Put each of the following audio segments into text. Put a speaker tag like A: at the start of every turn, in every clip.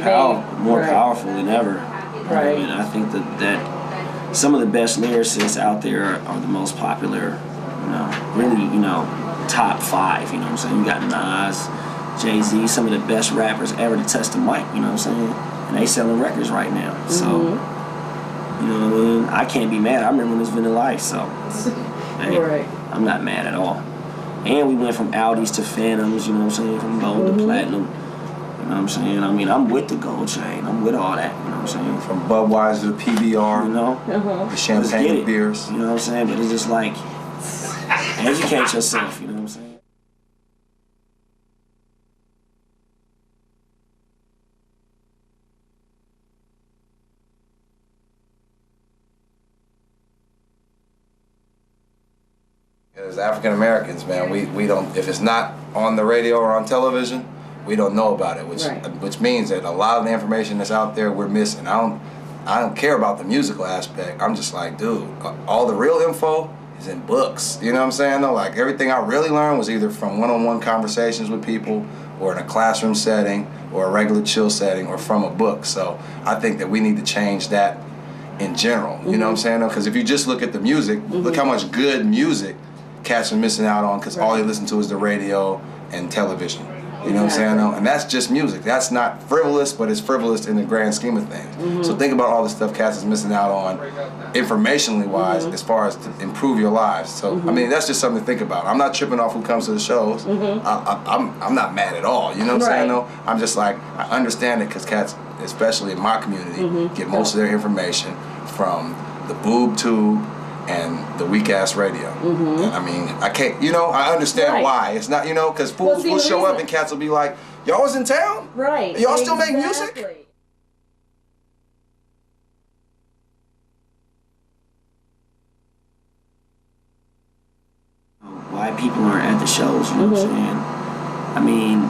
A: more powerful than ever.
B: Right.
A: And I think that some of the best lyricists out there are the most popular, really, top 5, you know what I'm saying? You got Nas, Jay-Z, some of the best rappers ever to touch the mic, you know what I'm saying? And they selling records right now. So, you know what I mean? I can't be mad. I remember when it was Vanilla Ice, so hey,
B: right.
A: I'm not mad at all. And we went from Audis to Phantoms, you know what I'm saying? From gold to platinum. You know what I'm saying? I mean, I'm with the gold chain. I'm with all that, you know what I'm saying?
C: From Budweiser to PBR, the champagne beers.
A: You know what I'm saying? But it's just like, educate yourself, you know what I'm saying?
C: As African Americans, man, we don't, if it's not on the radio or on television, we don't know about it, which means that a lot of the information that's out there we're missing. I don't care about the musical aspect. I'm just like, dude, all the real info is in books. You know what I'm saying? Though, like everything I really learned was either from one-on-one conversations with people, or in a classroom setting, or a regular chill setting, or from a book. So I think that we need to change that in general. You know what I'm saying? Because if you just look at the music, look how much good music cats are missing out on, because all they listen to is the radio and television. You know what I'm saying? And that's just music. That's not frivolous, but it's frivolous in the grand scheme of things. So think about all the stuff cats is missing out on, informationally wise, as far as to improve your lives. So I mean, that's just something to think about. I'm not tripping off who comes to the shows. I'm not mad at all. You know what I'm saying? Though I'm just like, I understand it, because cats, especially in my community, get most of their information from the boob tube and the weak ass radio. And I mean, I can't, I understand why. It's not, because fools will show up and cats will be like, y'all was in town?
B: Right.
C: Y'all still make music?
A: Why people aren't at the shows, you know what I'm saying? I mean,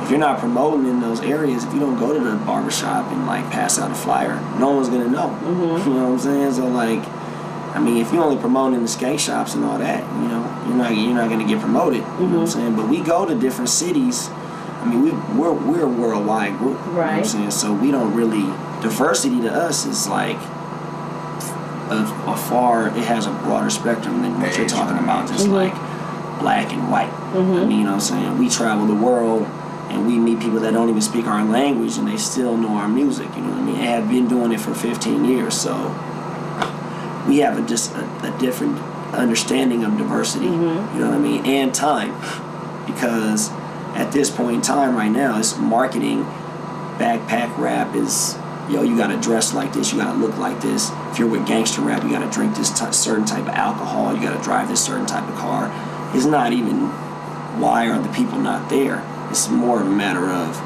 A: if you're not promoting in those areas, if you don't go to the barbershop and like pass out a flyer, no one's gonna know. You know what I'm saying? So like, I mean, if you're only promoting in the skate shops and all that, you're not gonna get promoted. You know what I'm saying? But we go to different cities. I mean, we're a worldwide group. You know what I'm saying? So we don't really, diversity to us is like it has a broader spectrum than what you're talking about, just like black and white. I mean, you know what I'm saying? We travel the world and we meet people that don't even speak our language and they still know our music, you know what I mean? And have been doing it for 15 years, so we have a different understanding of diversity, you know what I mean, and time. Because at this point in time right now, it's marketing. Backpack rap is, you gotta dress like this, you gotta look like this. If you're with gangster rap, you gotta drink this certain type of alcohol, you gotta drive this certain type of car. It's not even why are the people not there. It's more of a matter of,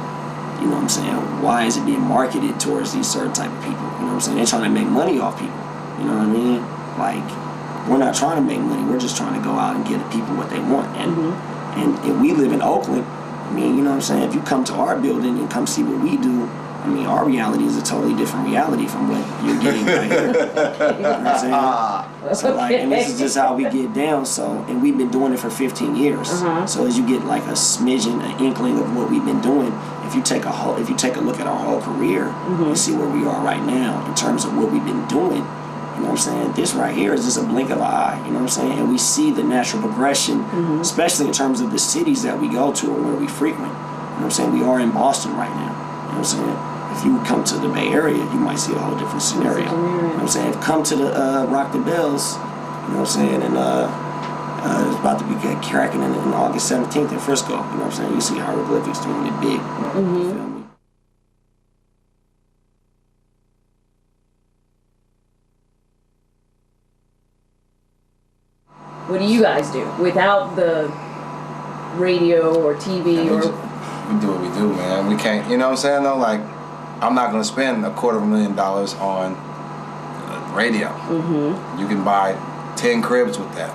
A: you know what I'm saying, why is it being marketed towards these certain type of people? You know what I'm saying? They're trying to make money off people. You know what I mean? Like, we're not trying to make money. We're just trying to go out and give the people what they want. And if we live in Oakland, I mean, you know what I'm saying? If you come to our building and come see what we do, I mean, our reality is a totally different reality from what you're getting right here. You know what I'm saying? So like, and this is just how we get down. So, and we've been doing it for 15 years. So as you get like a smidgen, an inkling of what we've been doing, if you take a look at our whole career, you see where we are right now in terms of what we've been doing. You know what I'm saying? This right here is just a blink of an eye, you know what I'm saying? And we see the natural progression, especially in terms of the cities that we go to or where we frequent. You know what I'm saying? We are in Boston right now. You know what I'm saying? If you come to the Bay Area, you might see a whole different scenario. You know what I'm saying? Come to the Rock the Bells, you know what I'm saying? And it's about to be cracking in August 17th in Frisco. You know what I'm saying? You see hieroglyphics doing it big. You feel me?
B: What do you guys do without the radio or TV
C: We do what we do, man. We can't, you know what I'm saying though? Like, I'm not gonna spend $250,000 on radio. You can buy 10 cribs with that.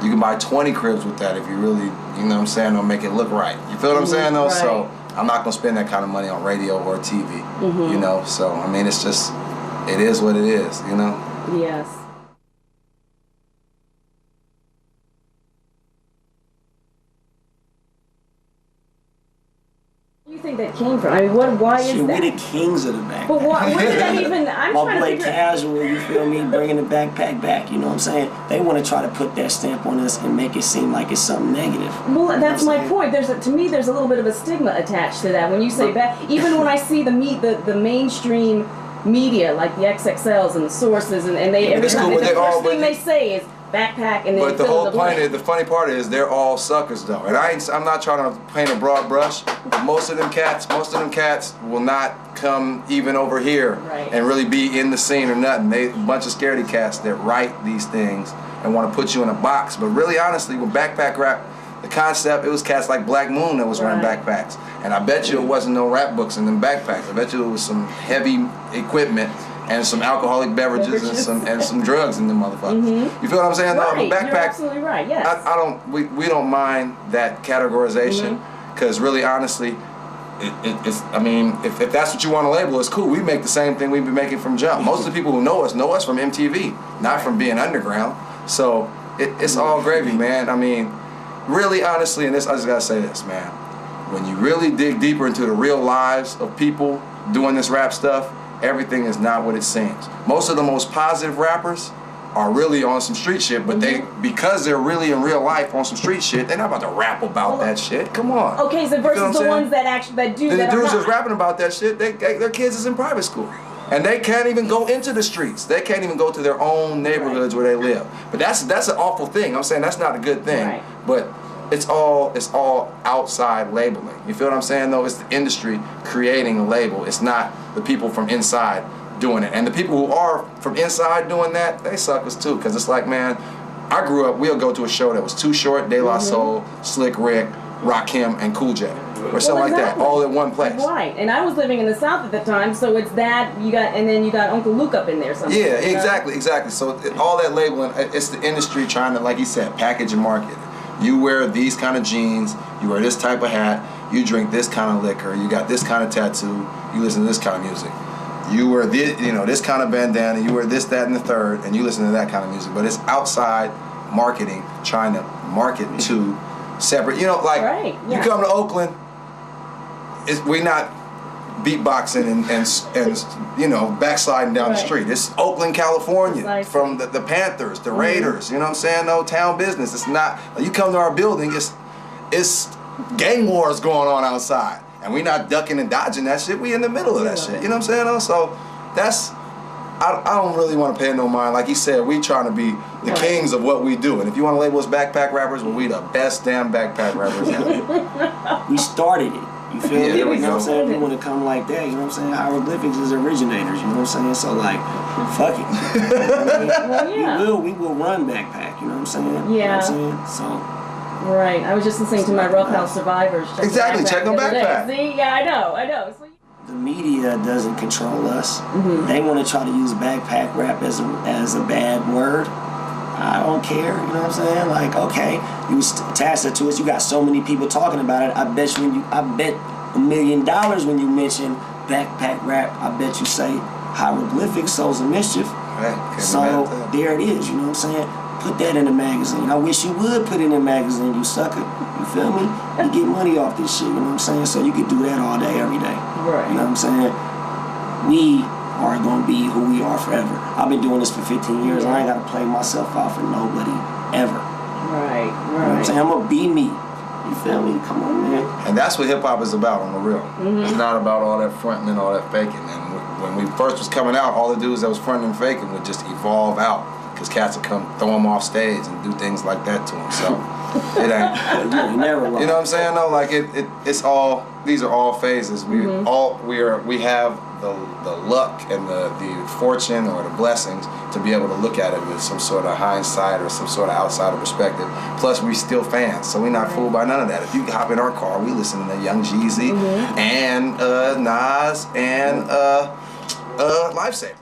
C: You can buy 20 cribs with that if you really, you know what I'm saying, don't make it look right. You feel what I'm saying though? So I'm not gonna spend that kind of money on radio or TV, you know? So, I mean, it's just, it is what it is, you know?
B: Yes. think that came from? I mean, why is
A: Shit,
B: that?
A: we the kings of the backpack.
B: But what did that even? I'm
A: My
B: trying to
A: boy
B: figure.
A: Casual, you feel me, bringing the backpack back, you know what I'm saying? They want to try to put that stamp on us and make it seem like it's something negative.
B: Well, that's
A: You know what
B: my
A: I'm
B: point. To me, there's a little bit of a stigma attached to that when you say back. Even when I see the mainstream media, like the XXLs and the sources, and they every time the first thing they say is backpack, and then
C: but the whole point is, the funny part is they're all suckers though, and I'm not trying to paint a broad brush, but most of them cats will not come even over here and really be in the scene or nothing. They a bunch of scaredy cats that write these things and want to put you in a box. But really, honestly, with backpack rap, the concept, it was cats like Black Moon that was wearing backpacks, and I bet you it wasn't no rap books in them backpacks. I bet you it was some heavy equipment and some alcoholic beverages and some drugs in them motherfuckers. You feel what I'm saying?
B: Right.
C: No, backpack.
B: You're absolutely right. Yes.
C: I don't. We don't mind that categorization because really, honestly, it's. I mean, if that's what you want to label, it's cool. We make the same thing we've been making from jump. Most of the people who know us from MTV, not from being underground. So it's all gravy, man. I mean, really, honestly, and this I just gotta say this, man. When you really dig deeper into the real lives of people doing this rap stuff, everything is not what it seems. Most of the most positive rappers are really on some street shit, but because they're really in real life on some street shit, they're not about to rap about that shit. Come on.
B: Okay, so versus the ones that actually do
C: and
B: that.
C: The dudes that's rapping about that shit, their kids is in private school. And they can't even go into the streets. They can't even go to their own neighborhoods where they live. But that's an awful thing. I'm saying that's not a good thing. But it's all outside labeling. You feel what I'm saying though? It's the industry creating a label. It's not the people from inside doing it. And the people who are from inside doing that, they suck us too. Because it's like, man, I grew up, we'll go to a show that was Too Short, De La Soul, Slick Rick, Rakim, and Cool J. Or something like that, all in one place.
B: Right, and I was living in the South at the time, so it's that and then you got Uncle Luke up in there somewhere.
C: Yeah, exactly. So all that labeling, it's the industry trying to, like you said, package and market. You wear these kind of jeans, you wear this type of hat, you drink this kind of liquor, you got this kind of tattoo, you listen to this kind of music. You wear this, this kind of bandana, you wear this, that, and the third, and you listen to that kind of music. But it's outside marketing, trying to market to separate. You come to Oakland, we not beatboxing and backsliding down the street. It's Oakland, California, from the Panthers, the Raiders. You know what I'm saying? No town business. It's not. You come to our building, it's gang wars going on outside, and we not ducking and dodging that shit. We in the middle of that shit. You know what I'm saying? So that's. I don't really want to pay no mind. Like he said, we trying to be the kings of what we do. And if you want to label us backpack rappers, well, we the best damn backpack rappers ever.
A: We started it. You feel me?
C: You
A: know what I'm saying? If you want to come like that, you know what I'm saying? Hieroglyphics is originators, you know what I'm saying? So like, fuck it. We will run backpack, you know what I'm saying?
B: Yeah.
A: You know what I'm saying? So.
B: Right. I was just listening to my Rough House Survivors.
C: Check on backpack.
B: See? Yeah, I know. So,
A: the media doesn't control us. They want to try to use backpack rap as a bad word. I don't care, you know what I'm saying? Like, okay, you attach it to us. You got so many people talking about it. I bet $1 million when you mention backpack rap. I bet you say hieroglyphics, souls of mischief.
C: Right.
A: So there it is. You know what I'm saying? Put that in a magazine. I wish you would put it in a magazine, you sucker. You feel me? You get money off this shit, you know what I'm saying? So you could do that all day, every day.
B: Right.
A: You know what I'm saying? We are going to be who we are forever. I've been doing this for 15 years. I ain't got to play myself out for nobody, ever.
B: Right.
A: You know what I'm saying? I'm going to be me. You feel me? Come on, man.
C: And that's what hip-hop is about on the real. It's not about all that fronting and all that faking. And when we first was coming out, all the dudes that was fronting and faking would just evolve out. Because cats would come throw them off stage and do things like that to them. So it ain't.
A: You never lie.
C: You know what I'm saying? No, like it's all. These are all phases. We have the luck and the fortune or the blessings to be able to look at it with some sort of hindsight or some sort of outsider perspective. Plus, we still fans, so we're not fooled by none of that. If you hop in our car, we listen to Young Jeezy and Nas and Lifesavers.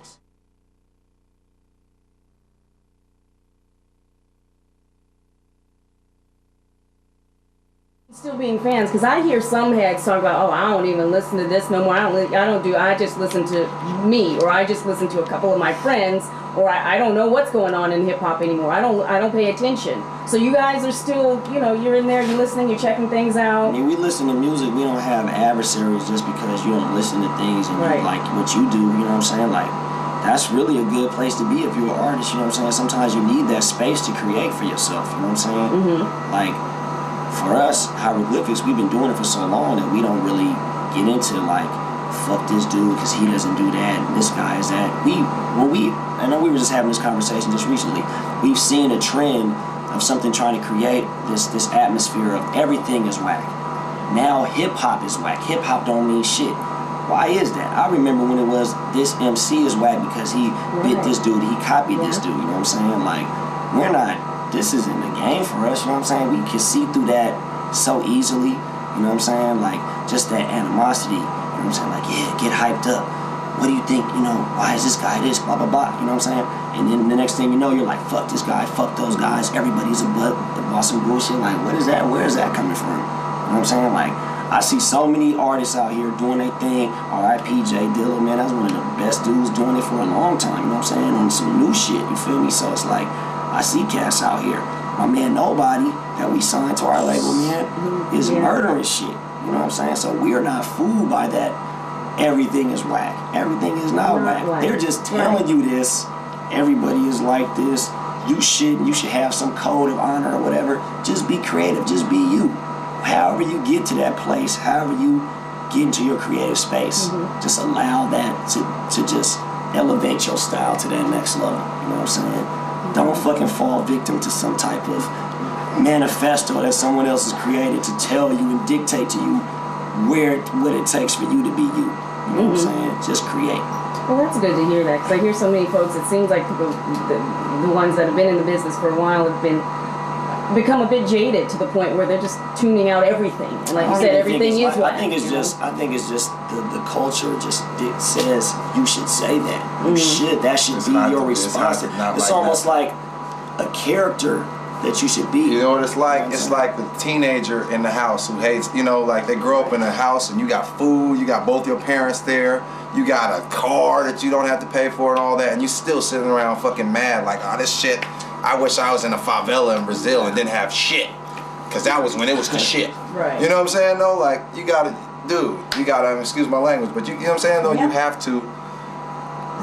B: Still being fans, because I hear some heads talk about, I don't even listen to this no more. I just listen to me, or I just listen to a couple of my friends, or I don't know what's going on in hip hop anymore. I don't pay attention. So you guys are still, you know, you're in there, you're listening, you're checking things out.
A: I mean, we listen to music. We don't have adversaries just because you don't listen to things and you like what you do. You know what I'm saying? Like, that's really a good place to be if you're an artist. You know what I'm saying? Sometimes you need that space to create for yourself. You know what I'm saying? Like, for us, hieroglyphics, we've been doing it for so long that we don't really get into like, fuck this dude because he doesn't do that and this guy is that. I know we were just having this conversation just recently. We've seen a trend of something trying to create this atmosphere of everything is whack. Now hip hop is whack. Hip hop don't mean shit. Why is that? I remember when it was this MC is whack because he bit this dude, he copied this dude. You know what I'm saying? Like, we're not. This isn't a game for us. You know what I'm saying? We can see through that so easily. You know what I'm saying? Like, just that animosity. You know what I'm saying? Like, yeah, get hyped up. What do you think? You know, why is this guy this? Blah, blah, blah. You know what I'm saying? And then the next thing you know, you're like, fuck this guy, fuck those guys. Everybody's a butt, some bullshit. Like, what is that? Where is that coming from? You know what I'm saying? Like, I see so many artists out here doing their thing. R.I.P. J Dilla, man, that's one of the best dudes doing it for a long time. You know what I'm saying? On some new shit, you feel me? So it's like, I see cats out here. My man Nobody, that we signed to our label, man, is murdering shit. You know what I'm saying? So we're not fooled by that. Everything is whack. Everything is not whack. They're just telling you this. Everybody is like this. You should have some code of honor or whatever. Just be creative. Just be you. However you get to that place, however you get into your creative space, just allow that to just elevate your style to that next level. You know what I'm saying? Don't fucking fall victim to some type of manifesto that someone else has created to tell you and dictate to you what it takes for you to be you. You know what I'm saying? Just create.
B: Well, that's good to hear that, because I hear so many folks, it seems like people, the ones that have been in the business for a while have become a bit jaded to the point where they're just tuning out everything. And like you said, everything is whack.
A: I think it's just the culture just says you should say that. You should. That should be your response. It's almost like a character that you should be.
C: You know what it's like? It's like the teenager in the house who hates, you know, like they grow up in a house and you got food, you got both your parents there, you got a car that you don't have to pay for and all that, and you still sitting around fucking mad like, oh, this shit, I wish I was in a favela in Brazil and didn't have shit. Because that was when it was the shit.
B: Right.
C: You know what I'm saying, though? Like, you gotta, excuse my language, but you know what I'm saying, though? You have to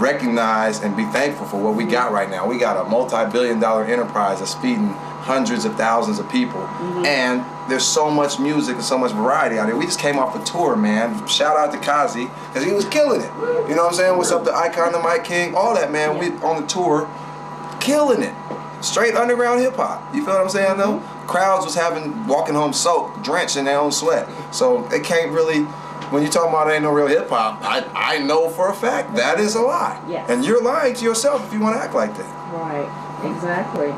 C: recognize and be thankful for what we got right now. We got a multi-billion-dollar enterprise that's feeding hundreds of thousands of people, and there's so much music and so much variety out there. We just came off a tour, man. Shout out to Kazi, because he was killing it. You know what I'm saying? What's up to Icon, the Mike King, all that, man. We on the tour, killing it. Straight underground hip hop. You feel what I'm saying, though? Crowds was walking home soaked, drenched in their own sweat. So they can't really, when you talking about ain't no real hip hop, I know for a fact that is a lie.
B: Yes.
C: And you're lying to yourself if you want to act like that.
B: Right. Exactly.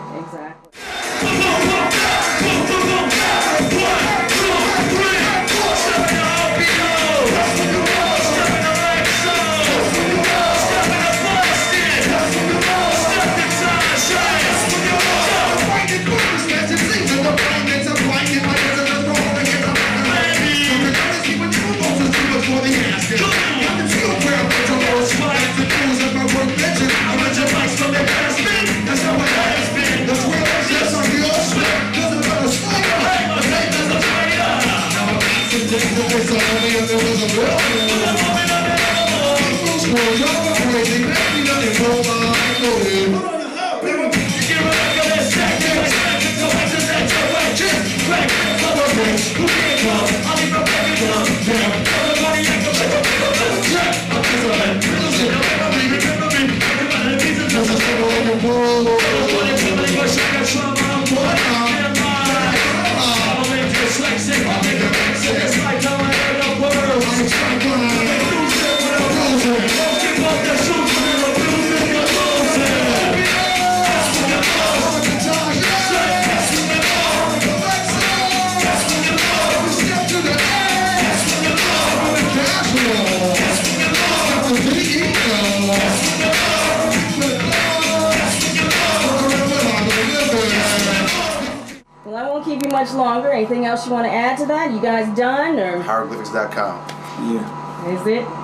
B: Much longer. Anything else you want to add to that? You guys done or?
C: Hieroglyphics.com.
A: Yeah.
B: Is it?